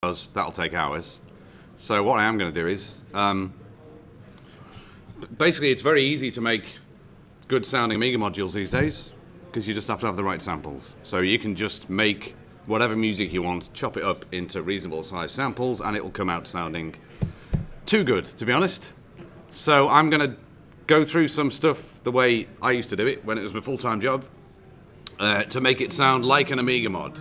because that'll take hours. So what I am going to do is, basically it's very easy to make good sounding Amiga modules these days, because you just have to have the right samples. So you can just make whatever music you want, chop it up into reasonable sized samples, and it will come out sounding too good, to be honest. So I'm going to go through some stuff the way I used to do it when it was my full-time job, to make it sound like an Amiga mod.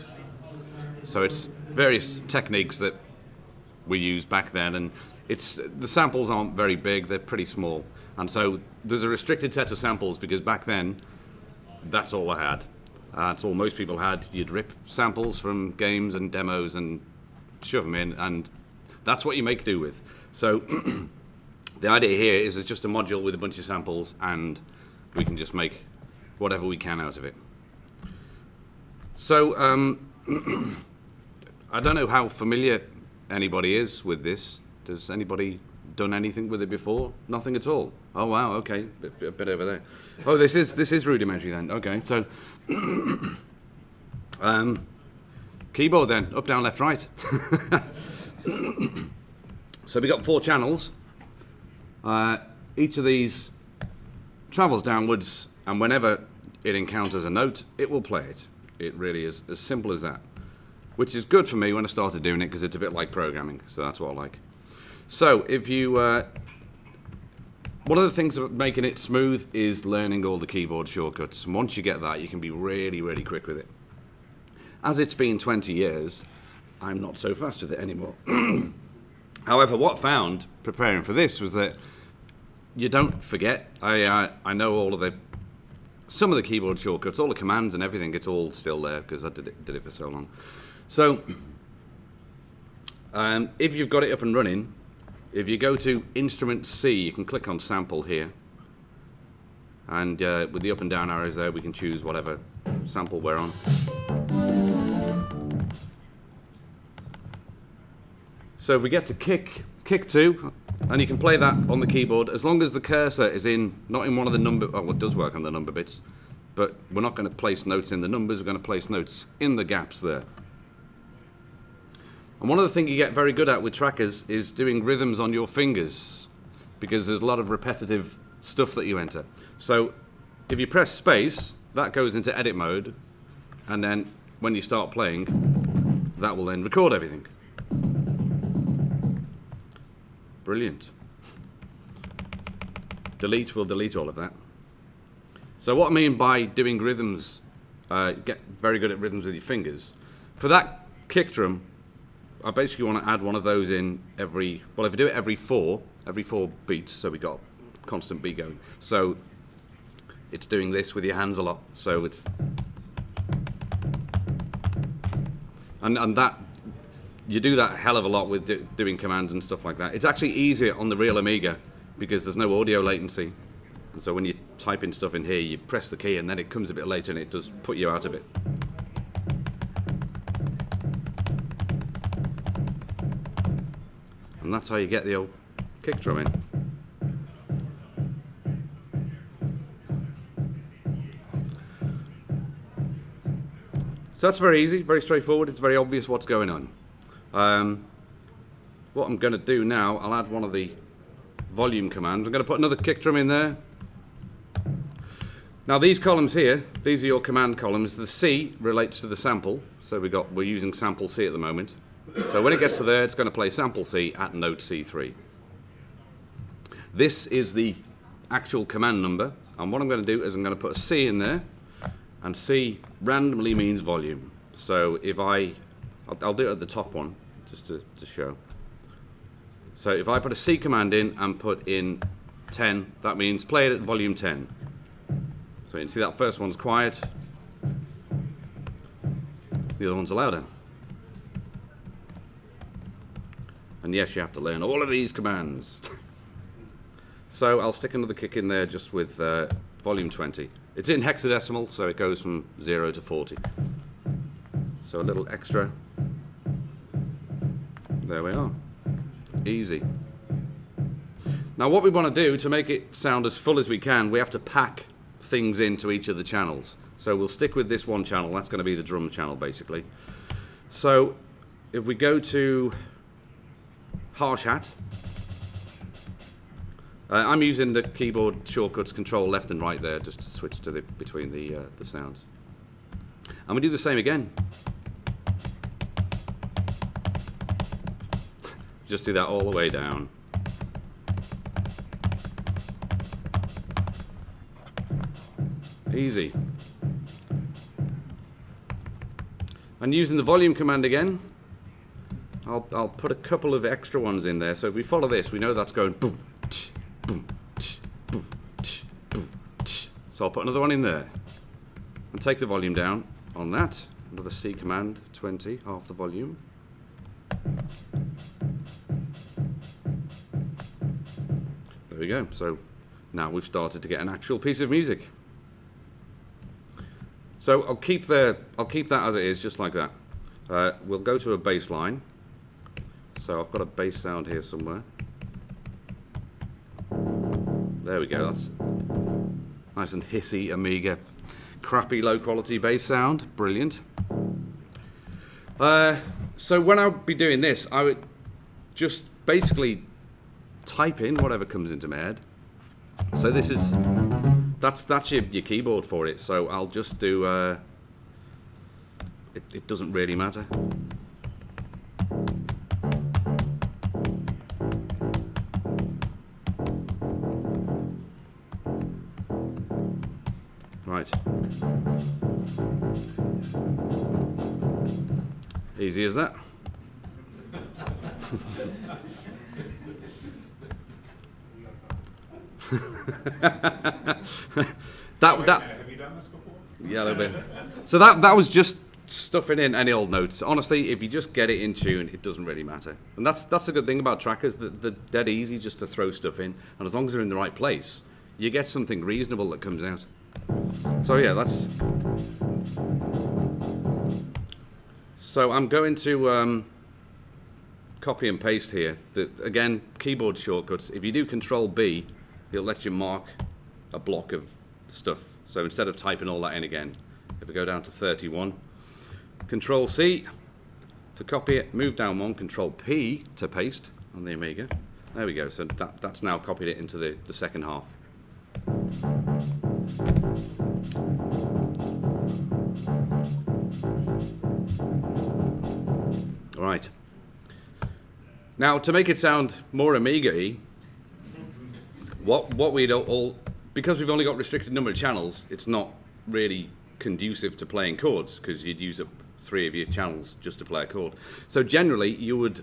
So it's various techniques that we used back then, and the samples aren't very big, they're pretty small. And so there's a restricted set of samples because back then, that's all I had. That's all most people had. You'd rip samples from games and demos and shove them in, and that's what you make do with. So the idea here is it's just a module with a bunch of samples, and we can just make whatever we can out of it. So I don't know how familiar anybody is with this. Does anybody done anything with it before? Nothing at all. Oh wow, okay, a bit over there. Oh, this is rudimentary then. Okay, so keyboard then, up, down, left, right. So we got 4 channels. Each of these travels downwards, and whenever it encounters a note, it will play it. It really is as simple as that, which is good for me when I started doing it because it's a bit like programming, so that's what I like. So if you, one of the things about making it smooth is learning all the keyboard shortcuts. And once you get that, you can be really, really quick with it. As it's been 20 years, I'm not so fast with it anymore. However, what I found preparing for this was that you don't forget. I know all of some of the keyboard shortcuts, all the commands and everything, it's all still there because I did it for so long. So if you've got it up and running, if you go to Instrument C, you can click on Sample here. And with the up and down arrows there, we can choose whatever sample we're on. So if we get to kick 2, and you can play that on the keyboard as long as the cursor is not in one of the number, well, it does work on the number bits, but we're not going to place notes in the numbers, we're going to place notes in the gaps there. And one of the things you get very good at with trackers is doing rhythms on your fingers, because there's a lot of repetitive stuff that you enter. So if you press space, that goes into edit mode, and then when you start playing, that will then record everything. Brilliant. Delete will delete all of that. So what I mean by doing rhythms, get very good at rhythms with your fingers. For that kick drum, I basically want to add one of those in if I do it every four beats, so we got a constant beat going. So it's doing this with your hands a lot. So it's, and that, you do that a hell of a lot with doing commands and stuff like that. It's actually easier on the real Amiga because there's no audio latency. And so when you type in stuff in here, you press the key and then it comes a bit later and it does put you out of it. And that's how you get the old kick drum in. So that's very easy, very straightforward. It's very obvious what's going on. What I'm going to do now, I'll add one of the volume commands. I'm going to put another kick drum in there. Now these columns here, these are your command columns. The C relates to the sample, so we're using sample C at the moment. So when it gets to there, it's going to play sample C at note C3. This is the actual command number, and what I'm going to do is I'm going to put a C in there, and C randomly means volume. So if I'll do it at the top one, just to show. So if I put a C command in and put in 10, that means play it at volume 10. So you can see that first one's quiet, the other ones are louder. And yes, you have to learn all of these commands. So I'll stick another kick in there just with volume 20. It's in hexadecimal, so it goes from 0 to 40. So a little extra. There we are. Easy. Now what we want to do to make it sound as full as we can, we have to pack things into each of the channels. So we'll stick with this one channel. That's going to be the drum channel, basically. So if we go to Harsh Hat, I'm using the keyboard shortcuts Control left and right there just to switch to between the sounds. And we do the same again. Just do that all the way down. Easy. And using the volume command again, I'll put a couple of extra ones in there. So if we follow this, we know that's going boom, tch, boom, tch, boom, tch, boom, tch. So I'll put another one in there and take the volume down on that. Another C command, 20, half the volume. There we go. So now we've started to get an actual piece of music. So I'll keep that as it is, just like that. We'll go to a bass line. So I've got a bass sound here somewhere. There we go. That's nice and hissy Amiga, crappy low quality bass sound. Brilliant. So when I'll be doing this, I would just basically type in whatever comes into my head. So this is that's your keyboard for it. So I'll just do it doesn't really matter. Right. Easy as that. Have you done this before? Yeah, a little bit. So that was just stuffing in any old notes. Honestly, if you just get it in tune, it doesn't really matter. And that's the good thing about trackers, that they're dead easy just to throw stuff in. And as long as they're in the right place, you get something reasonable that comes out. So yeah, that's... So I'm going to copy and paste here. Again, keyboard shortcuts. If you do Control B, it'll let you mark a block of stuff. So instead of typing all that in again, if we go down to 31, Control C to copy it, move down one, Control P to paste on the Amiga. There we go. So that's now copied it into the second half. All right. Now, to make it sound more Amiga-y, what we'd all, because we've only got restricted number of channels, it's not really conducive to playing chords, because you'd use up 3 of your channels just to play a chord. So generally, you'd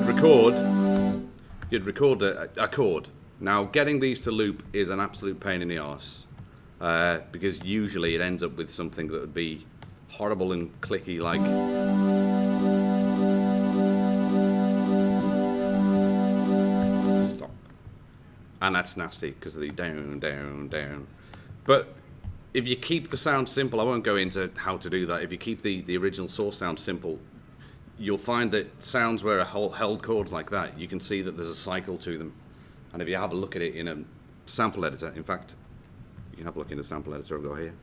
record a chord. Now, getting these to loop is an absolute pain in the arse, because usually it ends up with something that would be horrible and clicky, like... Stop. And that's nasty, because of the down, down, down. But if you keep the sound simple, I won't go into how to do that. If you keep the original source sound simple, you'll find that sounds where held chords like that, you can see that there's a cycle to them. And if you have a look at it in a sample editor, in fact, you can have a look in the sample editor and go here.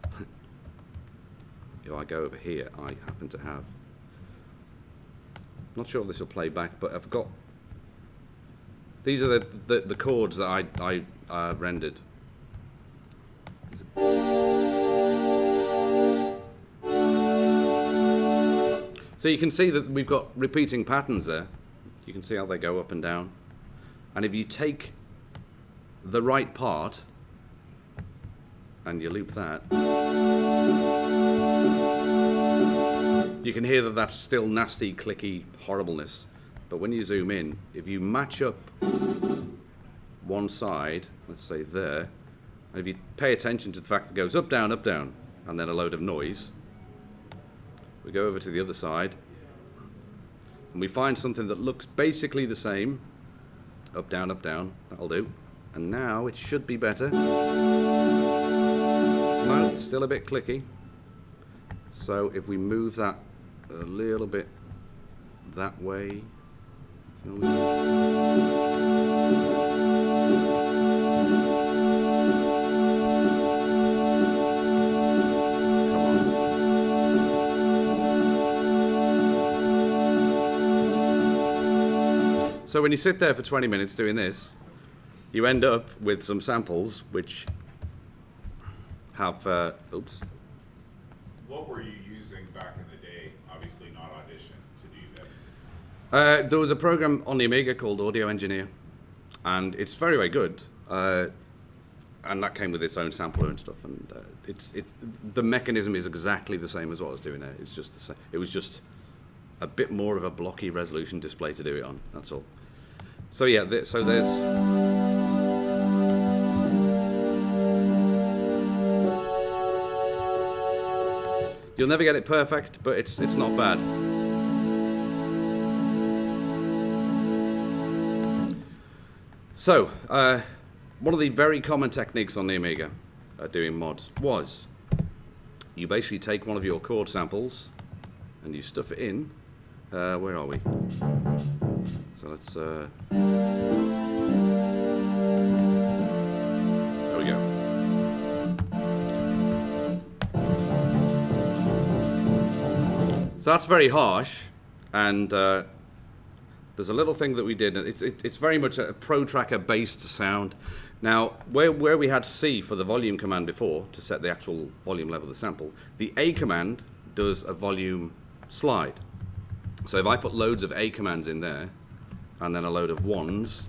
If I go over here, I happen to have, not sure if this will play back, but I've got, these are the chords that I rendered. So you can see that we've got repeating patterns there. You can see how they go up and down. And if you take the right part and you loop that, you can hear that that's still nasty, clicky horribleness. But when you zoom in, if you match up one side, let's say there, and if you pay attention to the fact that it goes up, down, and then a load of noise, we go over to the other side, and we find something that looks basically the same. Up, down, that'll do. And now it should be better. No, it's still a bit clicky. So if we move that a little bit that way, shall we? Come So when you sit there for 20 minutes doing this, you end up with some samples which have, oops. What were you using back in the day? Obviously not Audition to do that. There was a program on the Amiga called Audio Engineer, and it's very, very good. And that came with its own sampler and stuff. And the mechanism is exactly the same as what I was doing there. It's just the same. It was just a bit more of a blocky resolution display to do it on. That's all. So yeah, so there's. You'll never get it perfect, but it's not bad. So, one of the very common techniques on the Amiga doing mods was you basically take one of your chord samples and you stuff it in. Where are we? So let's. There we go. So that's very harsh, and there's a little thing that we did. It's very much a Protracker based sound. Now, where we had C for the volume command before to set the actual volume level of the sample, the A command does a volume slide. So if I put loads of A commands in there, and then a load of ones,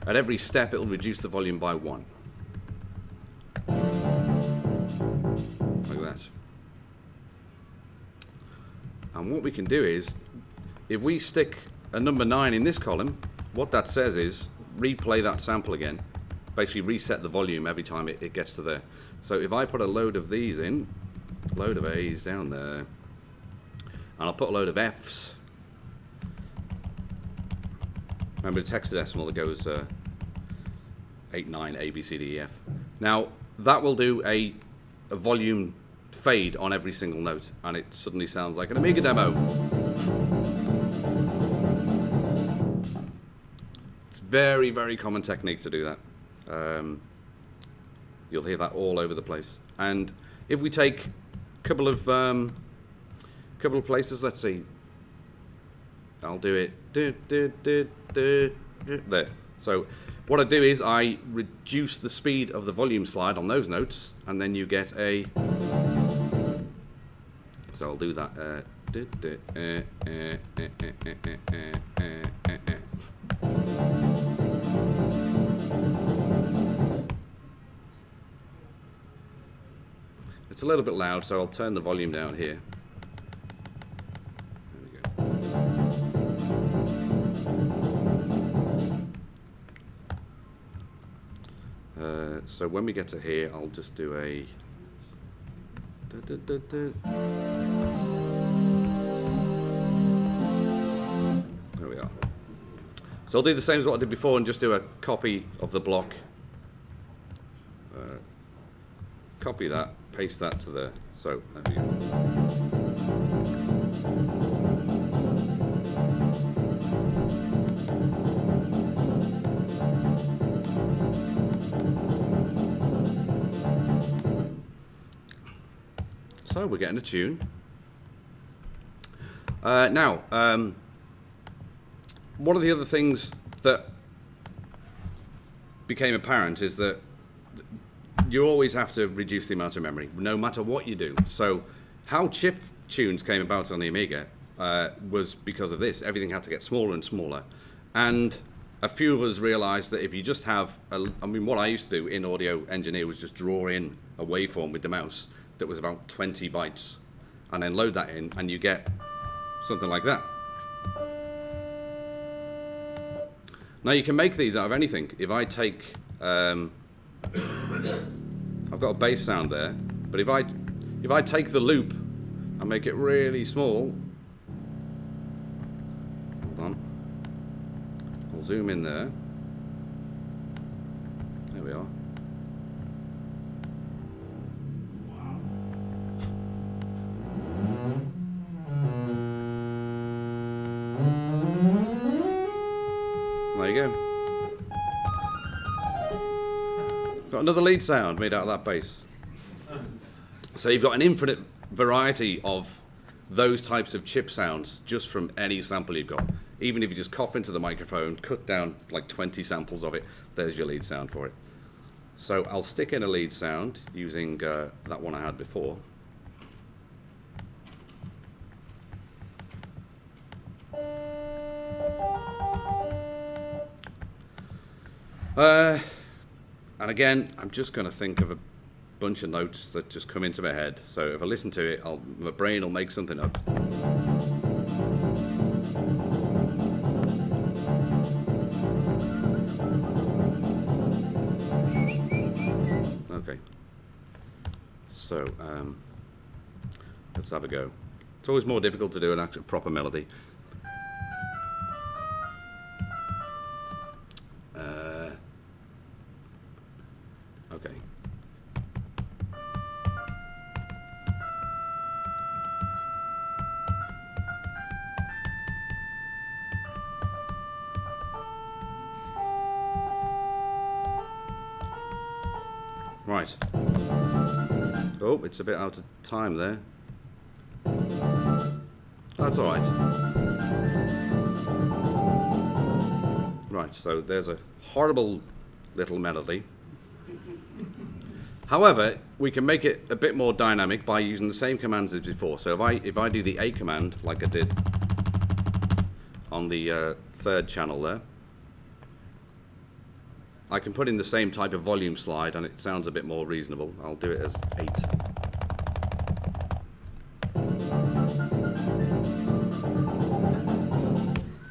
at every step it'll reduce the volume by 1. Like that. And what we can do is, if we stick a number 9 in this column, what that says is, replay that sample again. Basically reset the volume every time it gets to there. So if I put a load of these in, load of A's down there, and I'll put a load of F's. Remember the hexadecimal that goes 8, 9, A, B, C, D, E, F. Now, that will do a volume fade on every single note, and it suddenly sounds like an Amiga demo. It's very, very common technique to do that. You'll hear that all over the place. And if we take a couple of places, let's see. I'll do it. There. So what I do is I reduce the speed of the volume slide on those notes, and then you get a. So I'll do that. It's a little bit loud, so I'll turn the volume down here. There we go. So when we get to here, I'll just do a. There we are. So I'll do the same as what I did before and just do a copy of the block. Copy that, paste that to there. So there we go. So we're getting a tune. Now, one of the other things that became apparent is that you always have to reduce the amount of memory, no matter what you do. So how chip tunes came about on the Amiga was because of this. Everything had to get smaller and smaller. And a few of us realized that if you just have, what I used to do in Audio Engineer was just draw in a waveform with the mouse that was about 20 bytes, and then load that in, and you get something like that. Now you can make these out of anything. If I take, I've got a bass sound there, but if I take the loop and make it really small, hold on, I'll zoom in there. There we are. There you go. Got another lead sound made out of that bass. So you've got an infinite variety of those types of chip sounds just from any sample you've got. even if you just cough into the microphone, cut down like 20 samples of it, there's your lead sound for it. So I'll stick in a lead sound using that one I had before. And again, I'm just going to think of a bunch of notes that just come into my head. So if I listen to it, my brain will make something up. Okay. So let's have a go. It's always more difficult to do an actual proper melody. Okay. Right. Oh, it's a bit out of time there. That's all right. Right, so there's a horrible little melody. However, we can make it a bit more dynamic by using the same commands as before. So if I do the A command, like I did on the third channel there, I can put in the same type of volume slide and it sounds a bit more reasonable. I'll do it as 8.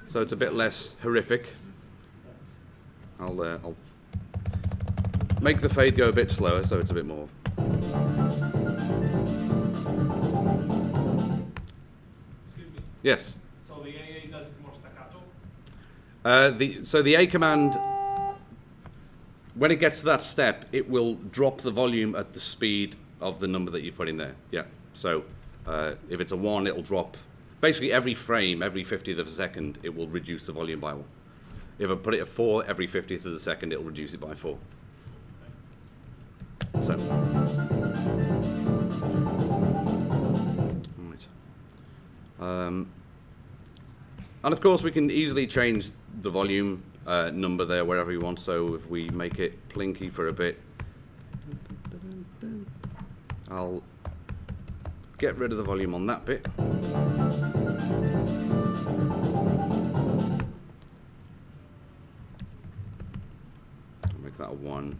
So it's a bit less horrific. I'll make the fade go a bit slower so it's a bit more. Excuse me. Yes? So the AA does it more staccato? So the A command, when it gets to that step, it will drop the volume at the speed of the number that you've put in there. Yeah. So if it's a 1, it'll drop. Basically, every frame, every 50th of a second, it will reduce the volume by 1. If I put it at 4, every 50th of a second, it'll reduce it by 4. So. Right. And of course, we can easily change the volume number there wherever you want. So if we make it plinky for a bit, I'll get rid of the volume on that bit. I'll make that a 1.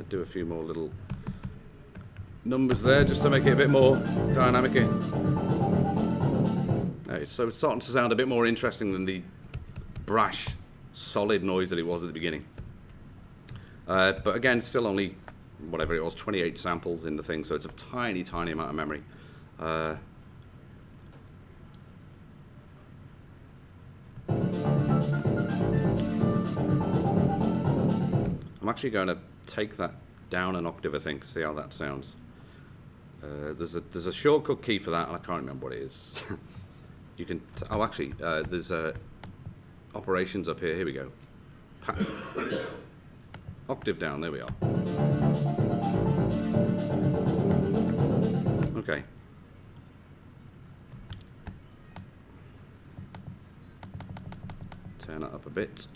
Do a few more little numbers there just to make it a bit more dynamic. So it's starting to sound a bit more interesting than the brash, solid noise that it was at the beginning. But again, it's still only, whatever it was, 28 samples in the thing, so it's a tiny, tiny amount of memory. I'm actually going to take that down an octave, I think, see how that sounds. There's a shortcut key for that, and I can't remember what it is. You can, there's operations up here. Here we go. Octave down, there we are. Okay. Turn it up a bit.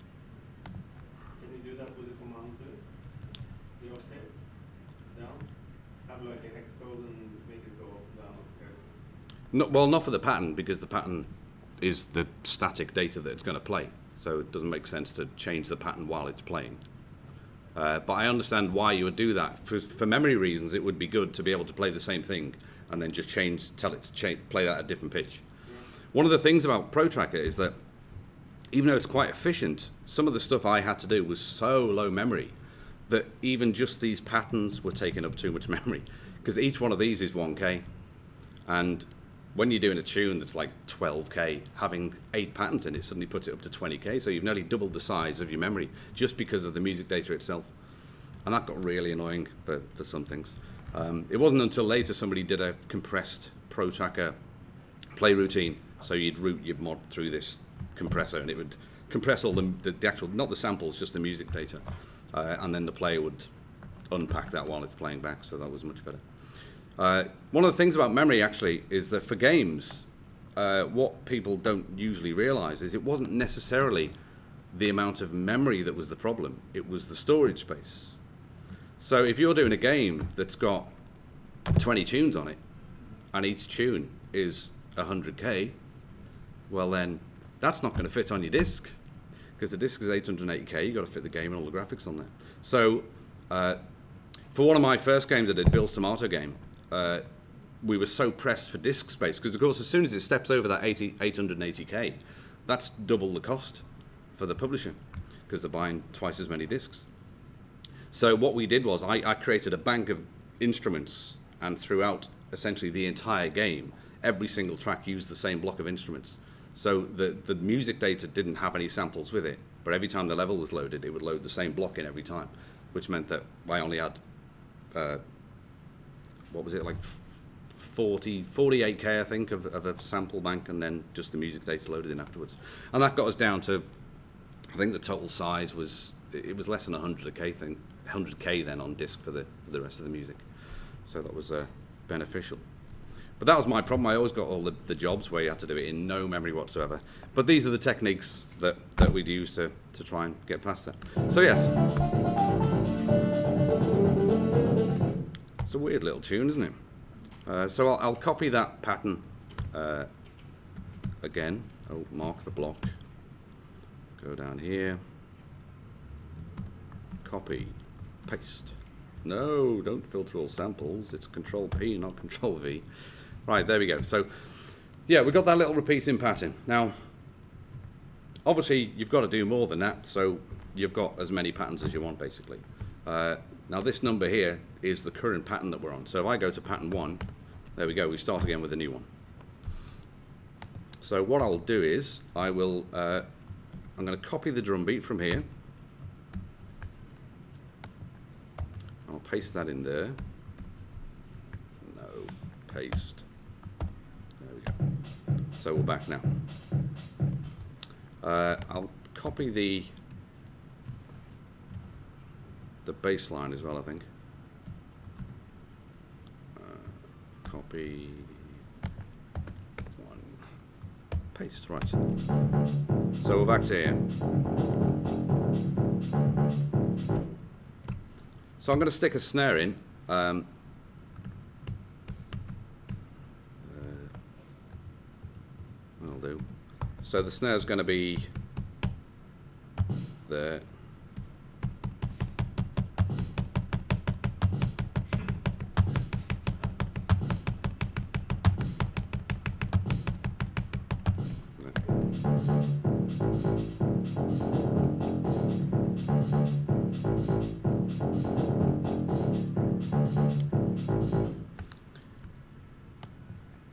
Can you do that with the command too? The octave? Down? Have like a hex code and make it go up, down, up, No, well, not for the pattern, because the pattern is the static data that it's going to play. So it doesn't make sense to change the pattern while it's playing. But I understand why you would do that. For memory reasons, it would be good to be able to play the same thing and then just tell it to play that at a different pitch. Yeah. One of the things about Protracker is that even though it's quite efficient, some of the stuff I had to do was so low memory that even just these patterns were taking up too much memory, because each one of these is 1K. And when you're doing a tune that's like 12K, having 8 patterns in it suddenly puts it up to 20K, so you've nearly doubled the size of your memory just because of the music data itself. And that got really annoying for some things. It wasn't until later somebody did a compressed Protracker play routine, so you'd route your mod through this compressor and it would compress all the actual, not the samples, just the music data. And then the player would unpack that while it's playing back, so that was much better. One of the things about memory, actually, is that for games, what people don't usually realize is it wasn't necessarily the amount of memory that was the problem. It was the storage space. So if you're doing a game that's got 20 tunes on it, and each tune is 100K, well then, that's not going to fit on your disc, because the disc is 880K, you've got to fit the game and all the graphics on there. So, for one of my first games I did, Bill's Tomato game, we were so pressed for disk space, because of course as soon as it steps over that 880K, that's double the cost for the publisher, because they're buying twice as many discs. So what we did was, I created a bank of instruments, and throughout essentially the entire game, every single track used the same block of instruments. So the music data didn't have any samples with it, but every time the level was loaded, it would load the same block in every time, which meant that I only had, what was it, like 48K, I think, of a sample bank, and then just the music data loaded in afterwards. And that got us down to, I think the total size was, it was less than 100K then on disc for the rest of the music. So that was beneficial. But that was my problem. I always got all the jobs where you had to do it in no memory whatsoever. But these are the techniques that we'd use to try and get past that. So yes, it's a weird little tune, isn't it? So I'll copy that pattern again. Oh, mark the block. Go down here. Copy, paste. No, don't filter all samples. It's Control P, not Control V. Right, there we go. So, yeah, we got that little repeating pattern. Now, obviously, you've got to do more than that, so you've got as many patterns as you want, basically. Now, this number here is the current pattern that we're on. So if I go to pattern 1, there we go. We start again with a new one. So what I'll do is, I'm going to copy the drum beat from here. I'll paste that in there. No, paste. There we go. So we're back now. I'll copy the bass line as well, I think. Copy one, paste, right. So we're back to here. So I'm going to stick a snare in. That'll do. So the snare's going to be there.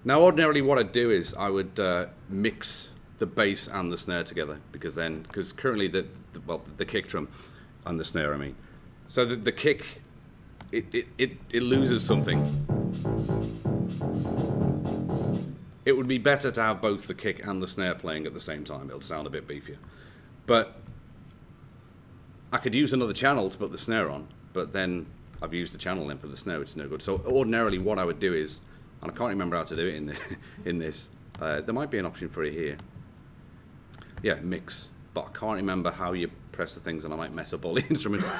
Now, ordinarily, what I'd do is I would mix the bass and the snare together, because currently the kick drum and the snare, I mean, so the kick it loses something. It would be better to have both the kick and the snare playing at the same time. It'll sound a bit beefier. But I could use another channel to put the snare on, but then I've used the channel in for the snare, which is no good. So ordinarily, what I would do is, and I can't remember how to do it in this. There might be an option for it here. Yeah, mix. But I can't remember how you press the things, and I might mess up all the instruments.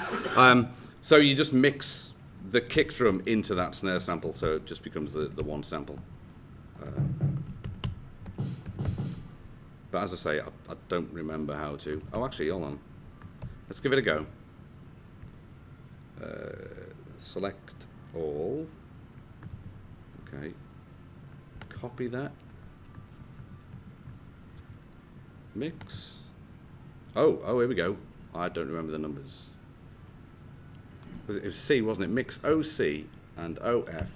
So you just mix the kick drum into that snare sample, so it just becomes the one sample. But as I say, I don't remember how to. Oh, actually, hold on. Let's give it a go. Select all. Okay, copy that, mix, oh, here we go. I don't remember the numbers. It was C, wasn't it? Mix OC and OF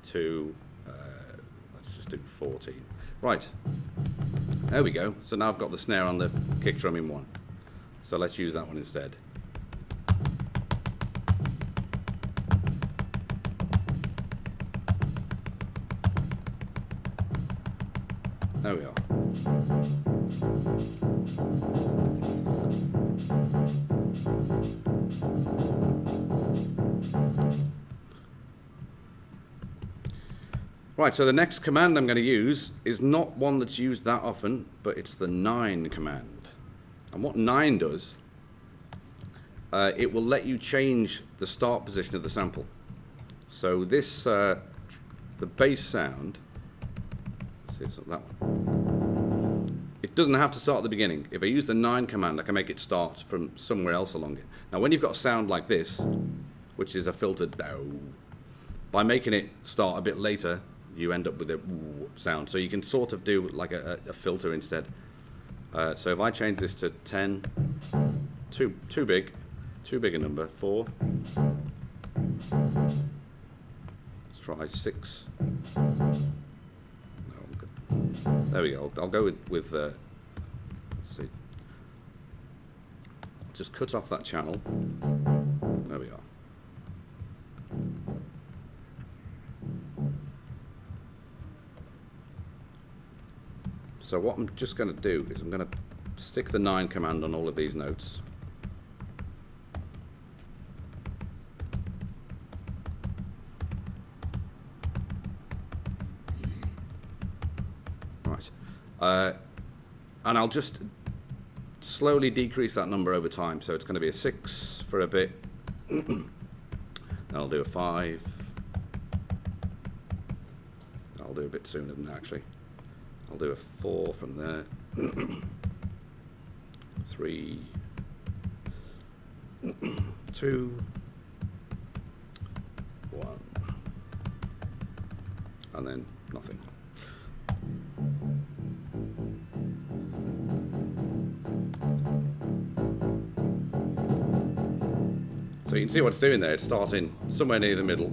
to, let's just do 14. Right, there we go. So now I've got the snare on the kick drum in one. So let's use that one instead. There we are. Right, so the next command I'm going to use is not one that's used that often, but it's the 9 command. And what 9 does, it will let you change the start position of the sample. So this, the bass sound, let's see, it's not that one. It doesn't have to start at the beginning. If I use the 9 command, I can make it start from somewhere else along it. Now, when you've got a sound like this, which is a filtered down, by making it start a bit later, you end up with a sound. So you can sort of do like a filter instead. So if I change this to 10, too big a number, 4. Let's try 6. No, there we go. I'll go with let's see. I'll just cut off that channel. There we are. So what I'm just going to do is I'm going to stick the 9 command on all of these notes. Right. And I'll just slowly decrease that number over time. So it's going to be a 6 for a bit. Then I'll do a 5. I'll do a bit sooner than that, actually. I'll do a 4 from there. 3, 2, 1, and then nothing. So you can see what it's doing there. It's starting somewhere near the middle.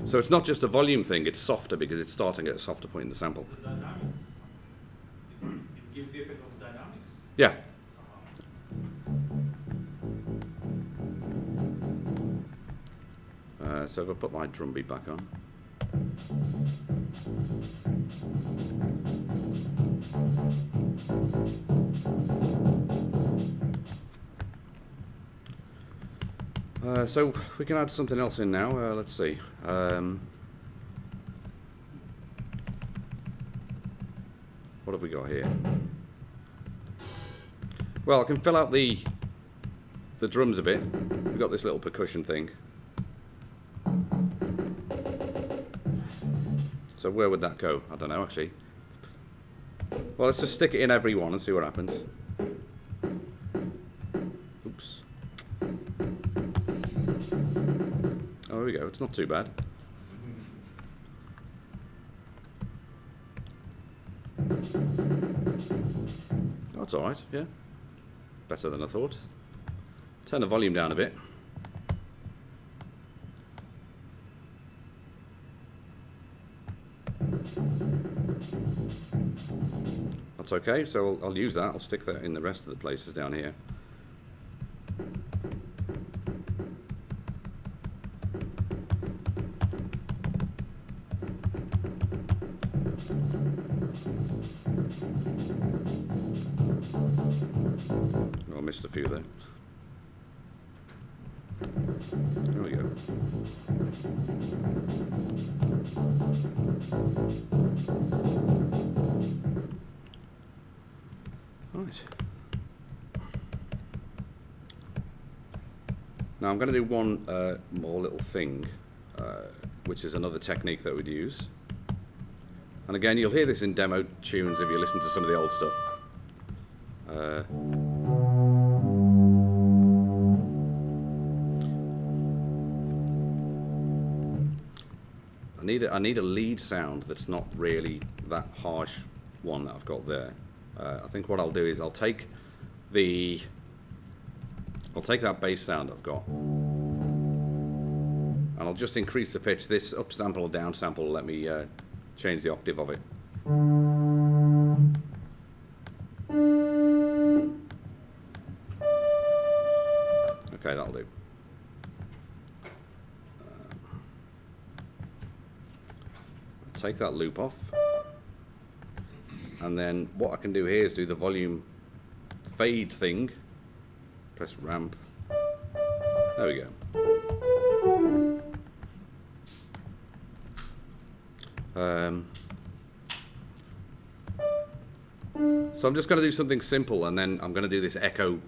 So it's not just a volume thing, it's softer because it's starting at a softer point in the sample. The dynamics. It gives the effect of dynamics. Yeah. So if I put my drum beat back on. So we can add something else in now. Let's see. What have we got here? Well, I can fill out the drums a bit. We've got this little percussion thing. So where would that go? I don't know, actually. Well, let's just stick it in every one and see what happens. Oops. Oh, there we go. It's not too bad. Oh, it's all right, yeah. Better than I thought. Turn the volume down a bit. That's okay, so I'll use that. I'll stick that in the rest of the places down here. Oh, I missed a few there. There we go. Right. Now I'm going to do one more little thing, which is another technique that we'd use. And again, you'll hear this in demo tunes if you listen to some of the old stuff. I need a lead sound that's not really that harsh one that I've got there. I think what I'll do is I'll take that bass sound I've got, and I'll just increase the pitch. This up sample or down sample will let me change the octave of it. Okay, that'll do. Take that loop off, and then what I can do here is do the volume fade thing. Press ramp. There we go. So I'm just going to do something simple, and then I'm going to do this echo,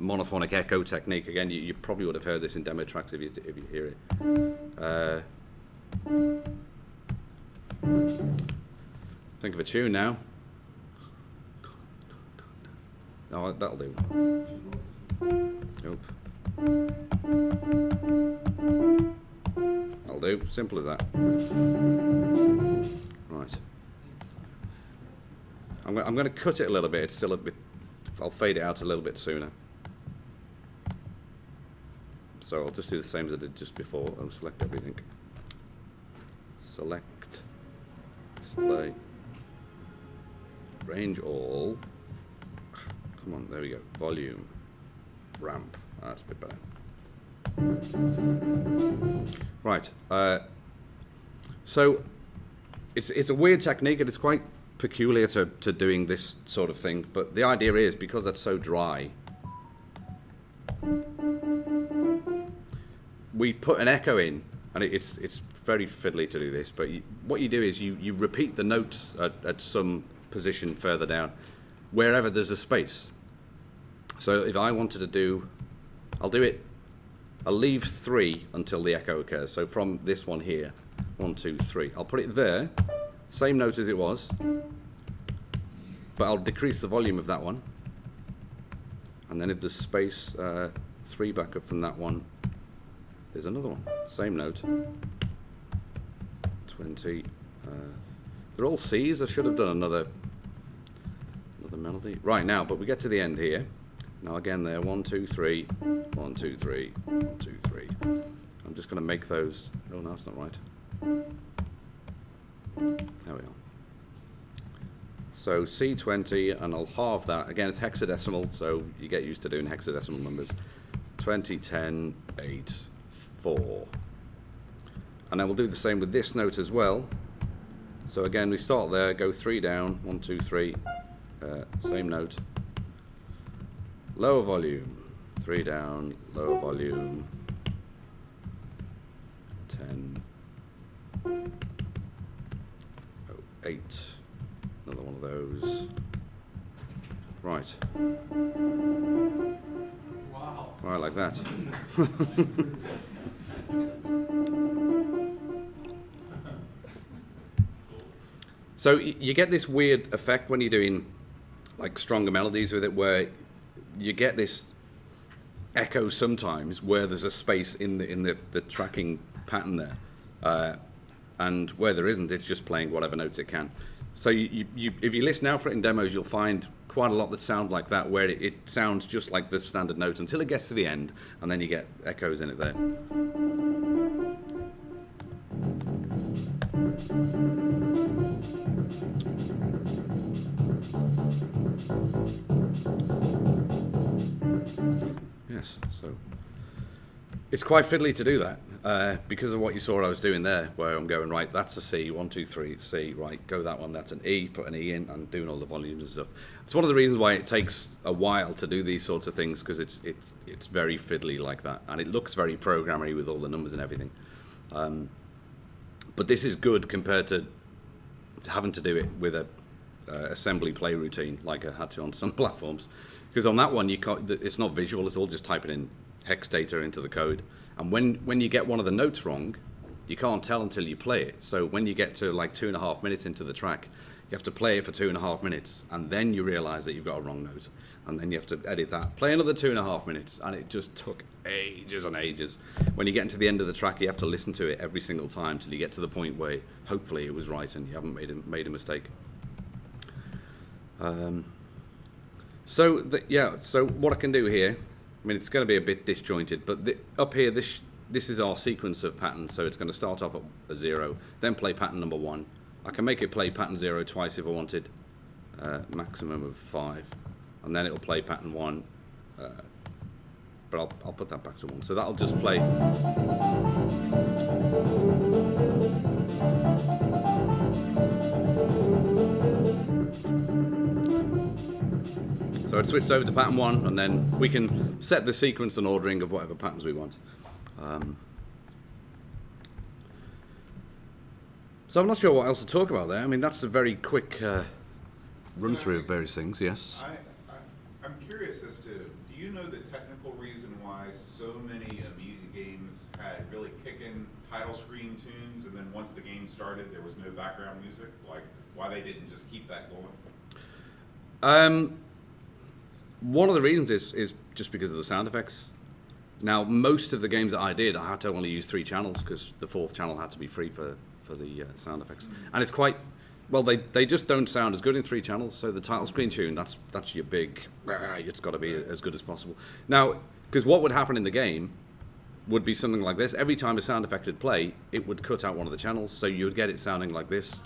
monophonic echo technique. Again, you probably would have heard this in demo tracks if you hear it. Think of a tune now. Oh, that'll do. Nope. That'll do. Simple as that. Right. I'm going to cut it a little bit. It's still a bit. I'll fade it out a little bit sooner. So I'll just do the same as I did just before. I'll select everything. Select. Display. Range all. Come on, there we go. Volume. Ramp. That's a bit better. Right. So it's a weird technique, and it's quite peculiar to doing this sort of thing. But the idea is, because that's so dry, we put an echo in, and it's very fiddly to do this. But what you do is you repeat the notes at some position further down, wherever there's a space. So if I wanted to do, I'll leave 3 until the echo occurs. So from this one here, 1, 2, 3, I'll put it there, same note as it was, but I'll decrease the volume of that one. And then if there's space, 3 back up from that one, there's another one, same note, 20. They're all C's. I should have done another melody right now, but we get to the end here. Now again there, 1, 2, 3, 1, 2, 3, 1, 2, 3. I'm just going to make those. Oh no, it's not right. There we are. So C20, and I'll halve that. Again, it's hexadecimal, so you get used to doing hexadecimal numbers. 20, 10, 8, 4. And then we'll do the same with this note as well. So again, we start there, go 3 down, 1, 2, 3, same note. Lower volume, 3 down, lower volume, 10, 8, another one of those. Right. Wow. Right, like that. So you get this weird effect when you're doing like stronger melodies with it, where you get this echo sometimes where there's a space in the tracking pattern there, and where there isn't, it's just playing whatever notes it can. So if you listen out for it in demos, you'll find quite a lot that sounds like that, where it sounds just like the standard note until it gets to the end, and then you get echoes in it there. Yes, so it's quite fiddly to do that because of what you saw I was doing there, where I'm going, right, that's a C, 1, 2, 3, C, right, go that one, that's an E, put an E in, and doing all the volumes and stuff. It's one of the reasons why it takes a while to do these sorts of things, because it's very fiddly like that, and it looks very programmery with all the numbers and everything. But this is good compared to having to do it with a assembly play routine like I had to on some platforms, because on that one you can't, it's not visual, it's all just typing in hex data into the code, and when you get one of the notes wrong, you can't tell until you play it. So when you get to like 2.5 minutes into the track, you have to play it for 2.5 minutes, and then you realize that you've got a wrong note, and then you have to edit that, play another 2.5 minutes, and it just took ages and ages. When you get into the end of the track, you have to listen to it every single time till you get to the point where hopefully it was right and you haven't made a mistake. So what I can do here, I mean, it's going to be a bit disjointed, but up here, this is our sequence of patterns. So it's going to start off at a 0, then play pattern number 1. I can make it play pattern 0 twice if I wanted, maximum of 5, and then it'll play pattern 1. But I'll put that back to 1. So that'll just play. So So I've switched over to pattern 1, and then we can set the sequence and ordering of whatever patterns we want. So I'm not sure what else to talk about there. I mean, that's a very quick run through of various things, yes. I'm curious as to, do you know the technical reason why so many Amiga games had really kickin' title screen tunes, and then once the game started, there was no background music? Like, why they didn't just keep that going? One of the reasons is just because of the sound effects. Now, most of the games that I did, I had to only use 3 channels because the 4th channel had to be free for the sound effects. And it's quite, well, they just don't sound as good in 3 channels. So the title screen tune, that's your big, it's got to be as good as possible. Now, because what would happen in the game would be something like this. Every time a sound effect would play, it would cut out one of the channels. So you would get it sounding like this.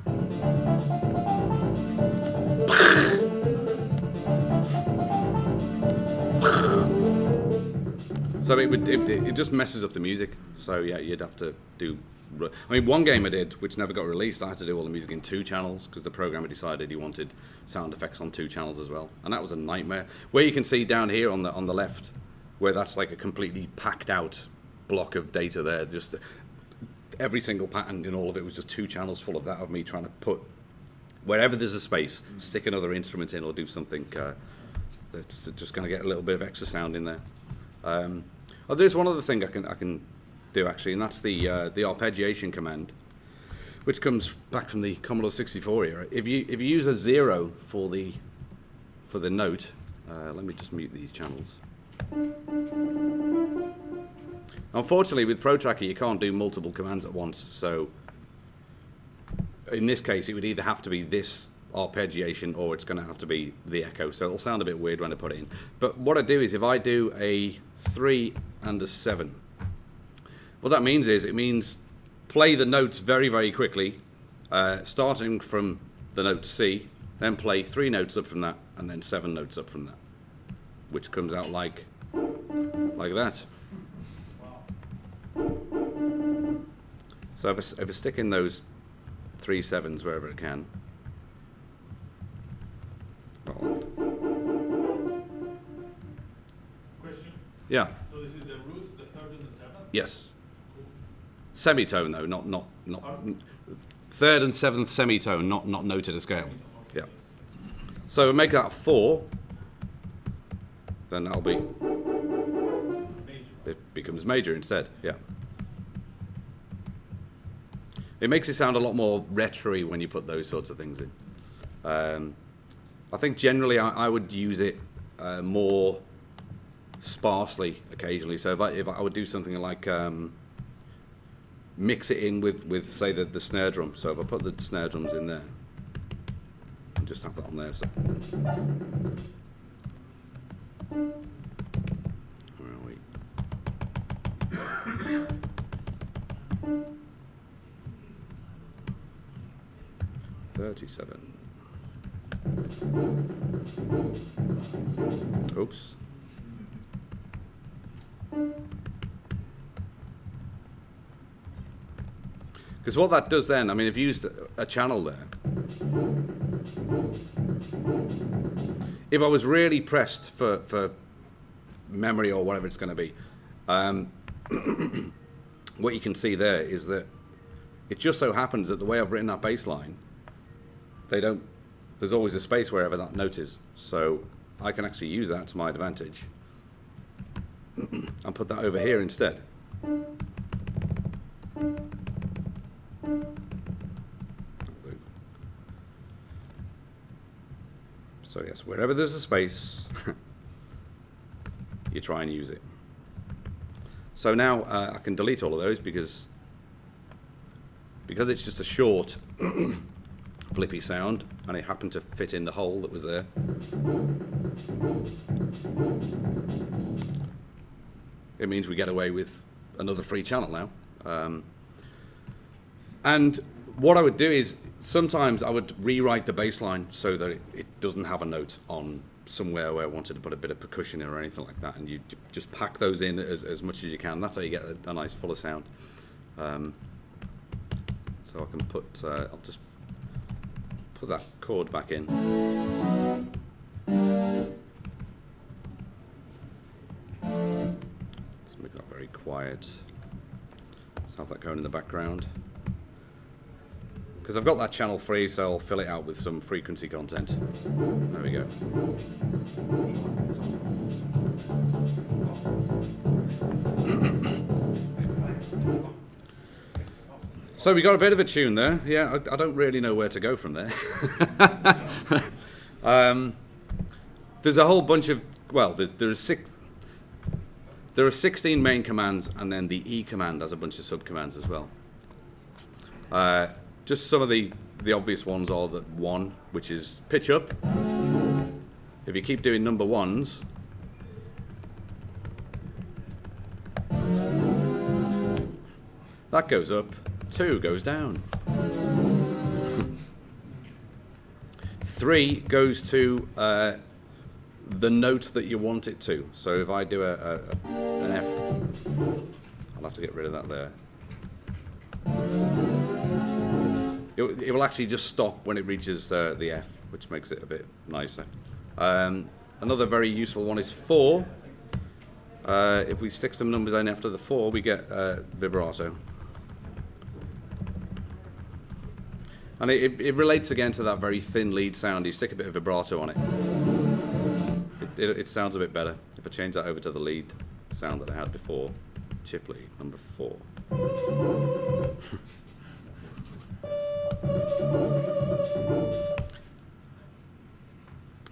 So it just messes up the music. So yeah, you'd have to do. I mean, one game I did, which never got released, I had to do all the music in 2 channels because the programmer decided he wanted sound effects on 2 channels as well, and that was a nightmare. Where you can see down here on the left, where that's like a completely packed out block of data there. Just every single pattern in all of it was just 2 channels full of that, of me trying to put wherever there's a space, stick another instrument in or do something that's just going to get a little bit of extra sound in there. Oh, there's one other thing I can do actually, and that's the arpeggiation command, which comes back from the Commodore 64 era. If you use a 0 for the note, let me just mute these channels. Unfortunately, with Protracker, you can't do multiple commands at once. So in this case, it would either have to be this arpeggiation or it's going to have to be the echo. So it'll sound a bit weird when I put it in. But what I do is if I do a 3 and a 7, what that means is it means play the notes very, very quickly, starting from the note C, then play 3 notes up from that, and then 7 notes up from that, which comes out like that. So if I stick in those 3 7s wherever it can. Question? Yeah. So this is the root, the 3rd and the 7th? Yes. Semitone though, not 3rd and 7th semitone, not noted a scale. Yeah. So make that 4, then that'll be Major. it becomes major instead. Yeah. It makes it sound a lot more retro-y when you put those sorts of things in. I think generally I would use it more sparsely occasionally. So if I would do something like mix it in with say the snare drum. So if I put the snare drums in there, and just have that on there. So. Where are we? 37. Oops. Because what that does then, I mean, if you used a channel there, if I was really pressed for memory or whatever it's going to be, what you can see there is that it just so happens that the way I've written that bass line, there's always a space wherever that note is. So I can actually use that to my advantage and put that over here instead. So yes, wherever there's a space, you try and use it. So now I can delete all of those because it's just a short blippy sound, and it happened to fit in the hole that was there. It means we get away with another free channel now. And what I would do is sometimes I would rewrite the bass line so that it doesn't have a note on somewhere where I wanted to put a bit of percussion in or anything like that, and you just pack those in as much as you can. That's how you get a nice fuller sound. So I can put, I'll just put that chord back in. quiet. Let's have that going in the background. Because I've got that channel free, so I'll fill it out with some frequency content. There we go. So we got a bit of a tune there. Yeah, I don't really know where to go from there. There's a whole bunch of, well, there are 16 main commands, and then the E command has a bunch of sub-commands as well. Just some of the obvious ones are that 1, which is pitch up. If you keep doing number 1s, that goes up, 2 goes down. 3 goes to the note that you want it to. So if I do an F, I'll have to get rid of that there. It will actually just stop when it reaches the F, which makes it a bit nicer. Another very useful one is 4. If we stick some numbers in after the 4, we get vibrato. And it relates again to that very thin lead sound. You stick a bit of vibrato on it. It sounds a bit better. If I change that over to the lead sound that I had before, chip lead, number 4.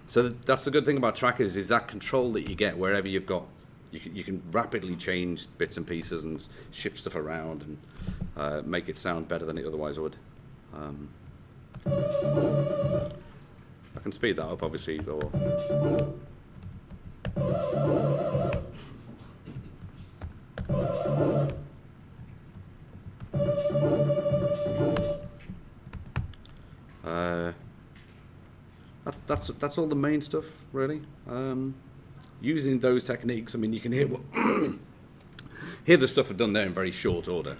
So that's the good thing about trackers, is that control that you get wherever you've got. You can rapidly change bits and pieces and shift stuff around and make it sound better than it otherwise would. I can speed that up, obviously, or that's all the main stuff, really. Using those techniques, I mean, you can hear hear the stuff I've done there in very short order.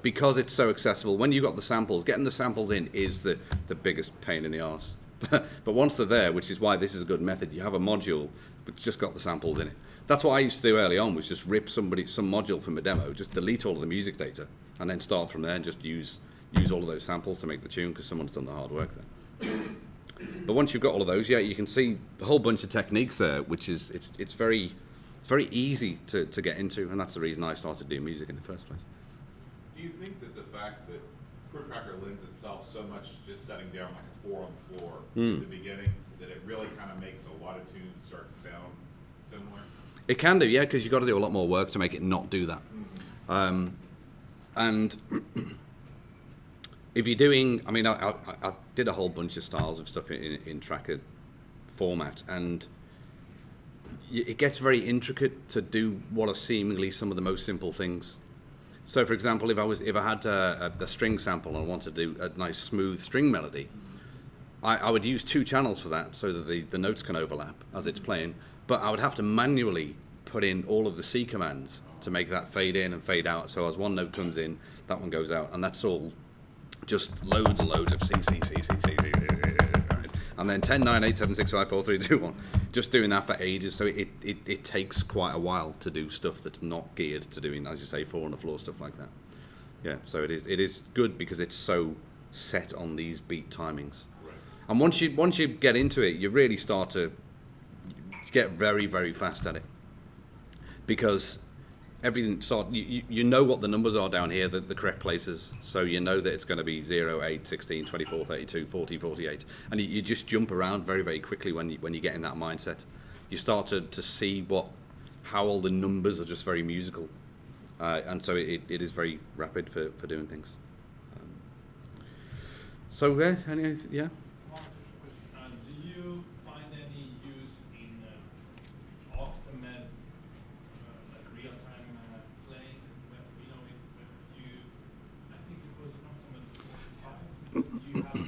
Because it's so accessible, when you've got the samples, getting the samples in is the biggest pain in the arse. But once they're there, which is why this is a good method, you have a module that's just got the samples in it. That's what I used to do early on, was just rip some module from a demo, just delete all of the music data, and then start from there and just use all of those samples to make the tune, because someone's done the hard work there. But once you've got all of those, yeah, you can see a whole bunch of techniques there, which is it's very easy to get into, and that's the reason I started doing music in the first place. Do you think that the fact that Protracker lends itself so much to just setting down like a 4 on the floor at the beginning, that it really kind of makes a lot of tunes start to sound similar? It can do, yeah, because you've got to do a lot more work to make it not do that. Mm-hmm. And if you're doing, I mean, I did a whole bunch of styles of stuff in tracker format, and it gets very intricate to do what are seemingly some of the most simple things. So, for example, if I had a string sample and I wanted to do a nice smooth string melody, I would use 2 channels for that, so that the notes can overlap as it's playing. But I would have to manually put in all of the C commands to make that fade in and fade out. So as one note comes in, that one goes out, and that's all just loads and loads of C, and then 10, 9, 8, 7, 6, 5, 4, 3, 2, 1. Just doing that for ages. So it takes quite a while to do stuff that's not geared to doing, as you say, 4 on the floor stuff like that. Yeah, so it is good because it's so set on these beat timings. Right. And once you get into it, you really start to get very, very fast at it, because everything you know what the numbers are down here, the correct places, so you know that it's going to be 0, 8, 16, 24, 32, 40, 48, and you just jump around very, very quickly when you get in that mindset. You start to see how all the numbers are just very musical, and so it is very rapid for doing things. So yeah. Do you find any use in Optimus, like real-time playing? I think it was Optimus 45. You have to,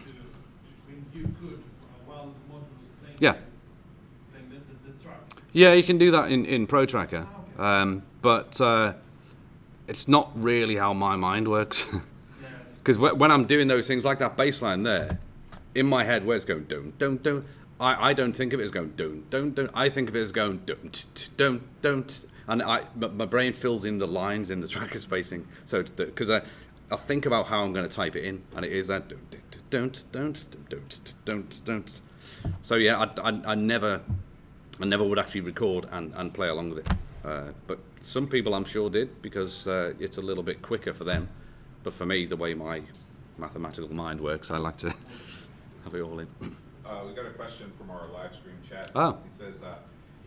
when you could, while the module was playing, Yeah. playing the track. Yeah, you can do that in Protracker, Okay. but it's not really how my mind works. Because when I'm doing those things like that bass line there, in my head where it's going dun dun dun, I don't think of it as going dun dun dun. I think of it as going dun dun dun, and my brain fills in the lines in the tracker spacing. So because I think about how I'm going to type it in, and it is that don't. So yeah, I never would actually record and play along with it. But some people I'm sure did, because it's a little bit quicker for them. But for me, the way my mathematical mind works, I like to have it all in. We got a question from our live stream chat. Oh. It says,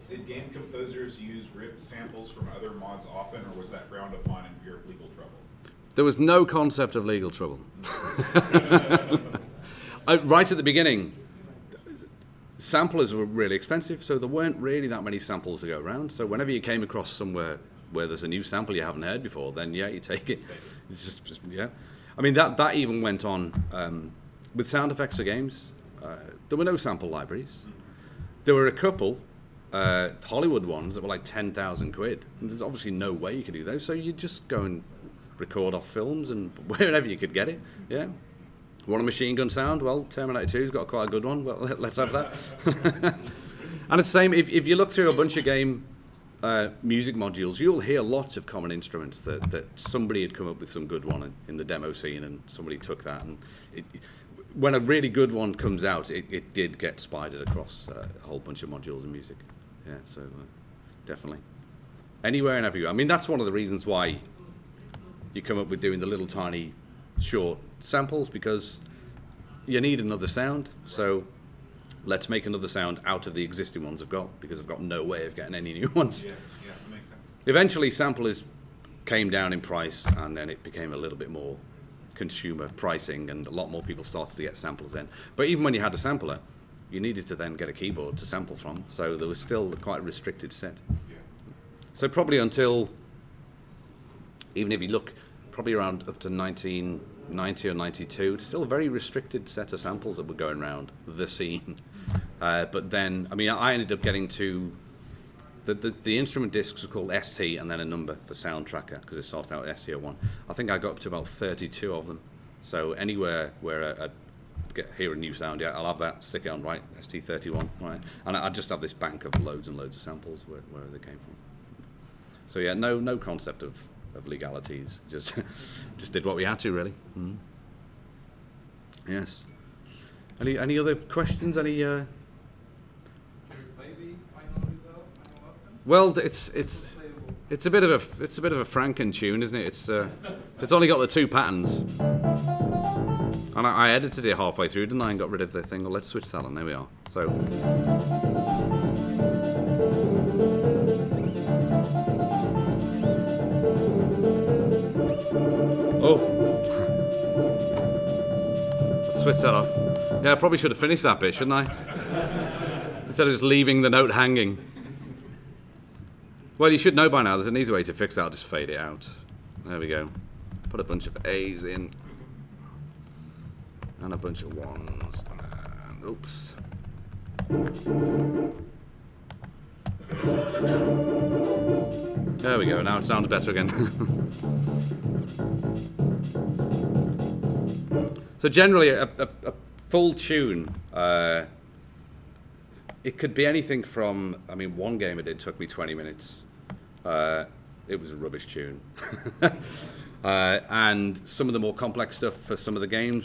did game composers use ripped samples from other mods often, or was that frowned upon in fear of legal trouble? There was no concept of legal trouble. Right at the beginning, samplers were really expensive, so there weren't really that many samples to go around. So whenever you came across somewhere where there's a new sample you haven't heard before, then yeah, you take it. It's just yeah. I mean, that even went on with sound effects for games. There were no sample libraries. There were a couple Hollywood ones that were like 10,000 quid. And there's obviously no way you could do those, so you just go and record off films and wherever you could get it. Yeah. Want a machine gun sound? Well, Terminator 2's got quite a good one. Well, let's have that. And it's the same, if you look through a bunch of game music modules, you'll hear lots of common instruments that somebody had come up with some good one in the demo scene, and somebody took that. And when a really good one comes out, it did get spidered across a whole bunch of modules in music. Yeah, so definitely. Anywhere and everywhere. I mean, that's one of the reasons why you come up with doing the little tiny short samples, because you need another sound. So let's make another sound out of the existing ones I've got, because I've got no way of getting any new ones. Yeah, that makes sense. Eventually, samplers came down in price, and then it became a little bit more consumer pricing, and a lot more people started to get samples in. But even when you had a sampler, you needed to then get a keyboard to sample from, so there was still quite a restricted set. Yeah. So probably until, even if you look, probably around up to 1990 or 92, it's still a very restricted set of samples that were going around the scene. But then, I mean, I ended up getting to, the instrument discs were called ST and then a number for sound tracker, because it started out ST01. I think I got up to about 32 of them. So anywhere where I hear a new sound, yeah, I'll have that, stick it on, right, ST31, right. And I just have this bank of loads and loads of samples where they came from. So yeah, no concept of legalities. Just did what we had to, really. Mm. Yes. Any other questions? Any? Can we play the final result, final outcome? Well, it's a bit of a Franken tune, isn't it? It's only got the two patterns, and I edited it halfway through, didn't I? And got rid of the thing. Well, let's switch that on. There we are. So. Oh. Let's switch that off. Yeah, I probably should have finished that bit, shouldn't I? Instead of just leaving the note hanging. Well, you should know by now there's an easy way to fix that. I'll just fade it out. There we go. Put a bunch of A's in. And a bunch of 1s. And oops. There we go. Now it sounds better again. So generally, a full tune, it could be anything from, I mean, one game I did took me 20 minutes. It was a rubbish tune. And some of the more complex stuff for some of the games